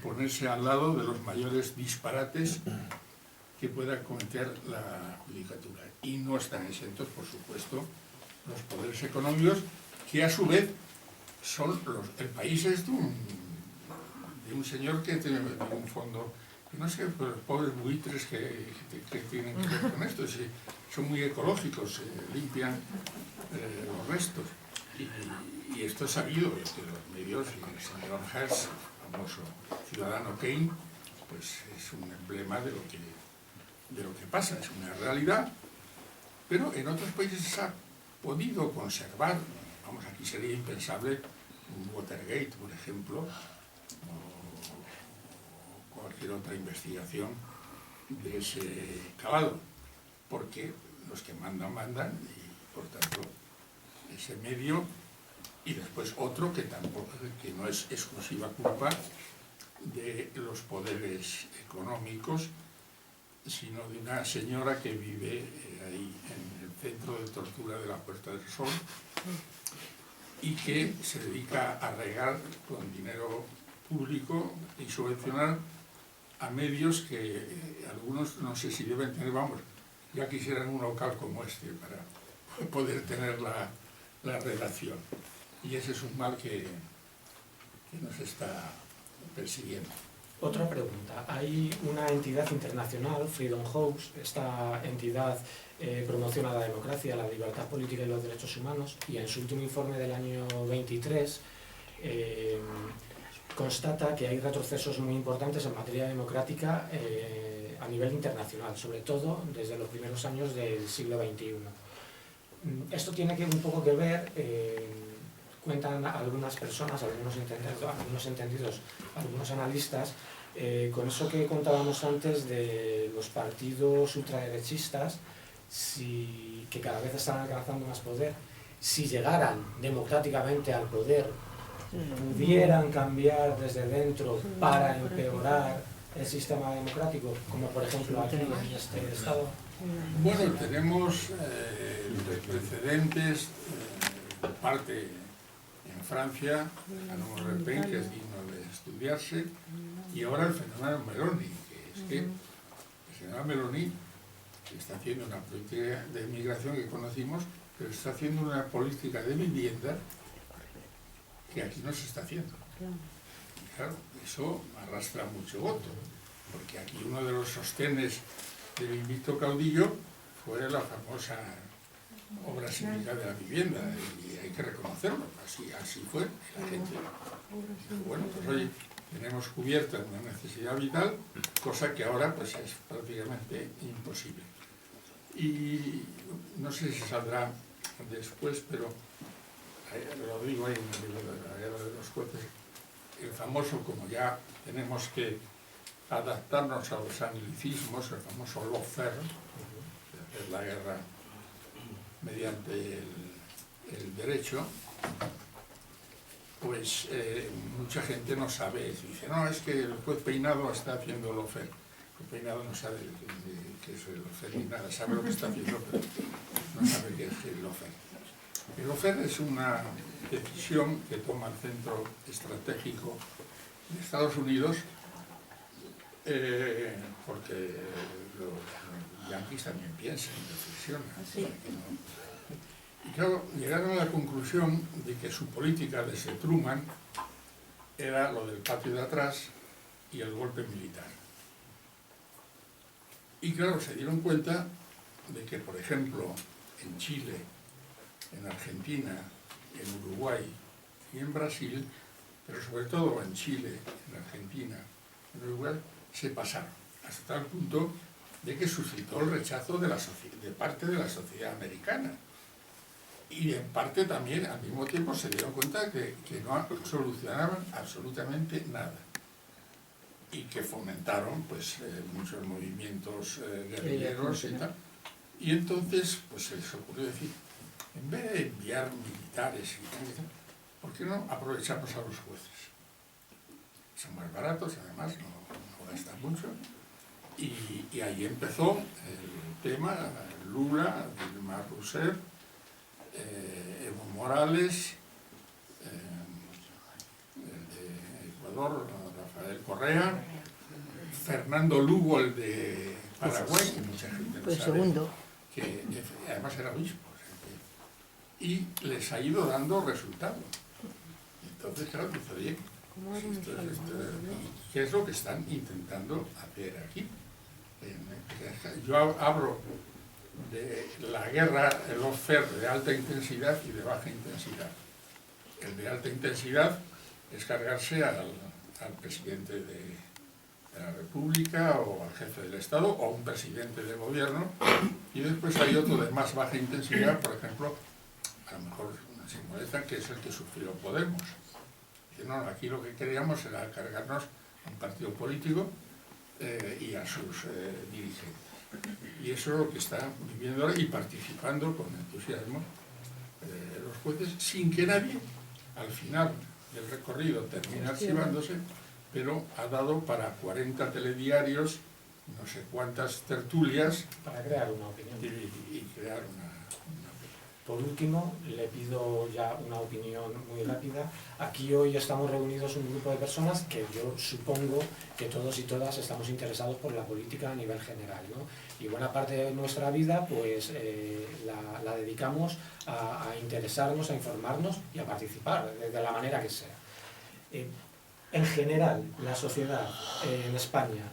ponerse al lado de los mayores disparates que pueda cometer la judicatura. Y no están exentos, por supuesto, los poderes económicos, que a su vez son el país es de de un señor que tiene un fondo, no sé, pues los pobres buitres que tienen que ver con esto, son muy ecológicos, limpian los restos. Y esto es sabido de los medios, y el señor Hearst, el famoso ciudadano Kane, pues es un emblema de lo que pasa, es una realidad, pero en otros países se ha podido conservar. Vamos, aquí sería impensable un Watergate, por ejemplo, o cualquier otra investigación de ese calado, porque los que mandan, y por tanto ese medio, y después otro que no es exclusiva culpa de los poderes económicos, sino de una señora que vive ahí en el centro de tortura de la Puerta del Sol y que se dedica a regar con dinero público y subvencionar a medios que algunos no sé si deben tener, vamos, ya quisieran un local como este para poder tener la redacción. Y ese es un mal que nos está persiguiendo. Otra pregunta. Hay una entidad internacional, Freedom House, esta entidad promociona la democracia, la libertad política y los derechos humanos, y en su último informe del año 23 constata que hay retrocesos muy importantes en materia democrática a nivel internacional, sobre todo desde los primeros años del siglo XXI. Esto tiene un poco que ver, cuentan algunas personas, algunos entendidos, algunos analistas, con eso que contábamos antes de los partidos ultraderechistas, que cada vez están alcanzando más poder. Si llegaran democráticamente al poder, pudieran cambiar desde dentro para empeorar el sistema democrático, como por ejemplo aquí en este estado. Bueno, tenemos precedentes, parte en Francia, ganó Le Pen, que es digno de estudiarse, y ahora el fenómeno Meloni, que es que el señor Meloni está haciendo una política de inmigración que conocimos, pero está haciendo una política de vivienda que aquí no se está haciendo. Y claro, eso arrastra mucho voto, porque aquí uno de los sostenes del invicto caudillo fue la famosa obra sindical de la vivienda, y hay que reconocerlo, así fue. Y la gente dijo, bueno, pues oye, tenemos cubierta una necesidad vital, cosa que ahora pues es prácticamente imposible. Y no sé si saldrá después, pero lo digo ahí en el libro de la guerra de los jueces, el famoso, como ya tenemos que adaptarnos a los anglicismos, el famoso lawfare, de hacer la guerra mediante el derecho, pues mucha gente no sabe, dice, no, es que el juez Peinado está haciendo lawfare. El juez Peinado no sabe qué es el lawfare ni nada, sabe lo que está haciendo, pero no sabe qué es el lawfare. El lawfare es una decisión que toma el Centro Estratégico de Estados Unidos, porque los yanquis también piensan, reflexionan. Y claro, llegaron a la conclusión de que su política desde Truman era lo del patio de atrás y el golpe militar. Y claro, se dieron cuenta de que, por ejemplo, en Chile, en Argentina, en Uruguay y en Brasil, pero sobre todo en Chile, en Argentina, en Uruguay, se pasaron, hasta tal punto de que suscitó el rechazo de parte de la sociedad americana. Y en parte también, al mismo tiempo, se dieron cuenta que no solucionaban absolutamente nada. Y que fomentaron pues, muchos movimientos guerrilleros y tal. Y entonces pues, se les ocurrió decir, en vez de enviar militares y tal, ¿por qué no aprovechamos a los jueces? Son más baratos, además, no gastan mucho. Y ahí empezó el tema, Lula, Dilma Rousseff, Evo Morales, el de Ecuador, Rafael Correa, Fernando Lugo, el de Paraguay, que mucha gente no sabe, que además era obispo, y les ha ido dando resultados. Entonces, claro, dice, oye, ¿Qué es lo que están intentando hacer aquí? Yo hablo de la guerra, el lawfare de alta intensidad y de baja intensidad. El de alta intensidad es cargarse al presidente de la República o al jefe del Estado o a un presidente de gobierno, y después hay otro de más baja intensidad, por ejemplo, a lo mejor se molesta, que es el que sufrió Podemos. Dice, no, aquí lo que queríamos era cargarnos a un partido político y a sus dirigentes. Y eso es lo que están viviendo ahora y participando con entusiasmo los jueces, sin que nadie, al final del recorrido, termine archivándose, pero ha dado para 40 telediarios, no sé cuántas tertulias, para crear una opinión. Y crear una opinión. Por último, le pido ya una opinión muy rápida. Aquí hoy estamos reunidos un grupo de personas que yo supongo que todos y todas estamos interesados por la política a nivel general, ¿no? Y buena parte de nuestra vida pues la dedicamos a interesarnos, a informarnos y a participar de la manera que sea. En general, la sociedad en España,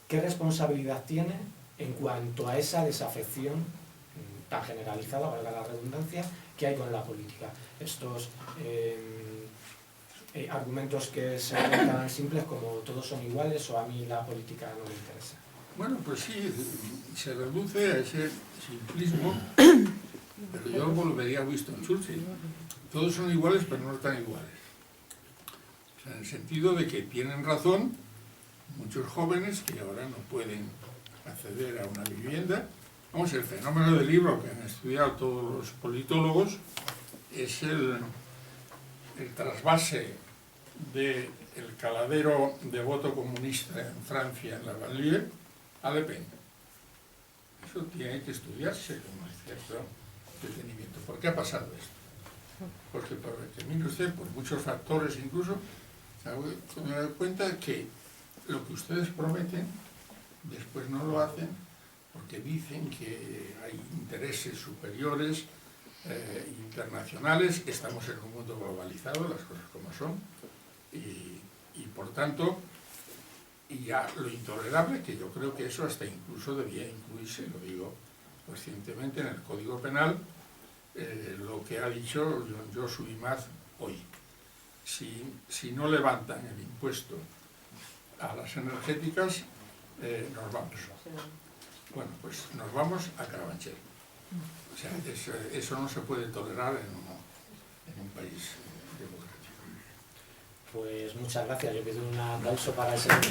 ¿qué responsabilidad tiene en cuanto a esa desafección tan generalizada, valga la redundancia, que hay con la política? Estos argumentos que se ven tan simples como todos son iguales o a mí la política no me interesa. Bueno, pues sí, se reduce a ese simplismo, pero yo volvería a Winston Churchill. Todos son iguales, pero no están iguales. O sea, en el sentido de que tienen razón muchos jóvenes que ahora no pueden acceder a una vivienda. Vamos, el fenómeno del libro que han estudiado todos los politólogos es el trasvase del caladero de voto comunista en Francia, en la banlieue, a Le Pen. Eso tiene que estudiarse con cierto detenimiento. ¿Por qué ha pasado esto? Porque mire usted, por muchos factores incluso, se me da cuenta que lo que ustedes prometen después no lo hacen, porque dicen que hay intereses superiores, internacionales, estamos en un mundo globalizado, las cosas como son, y por tanto, y ya lo intolerable, que yo creo que eso hasta incluso debía incluirse, lo digo conscientemente, en el Código Penal, lo que ha dicho Josu Imaz hoy. Si no levantan el impuesto a las energéticas, nos vamos. Bueno, pues nos vamos a Carabanchel. O sea, eso no se puede tolerar en un país democrático. Pues muchas gracias. Yo pido un aplauso para ese país.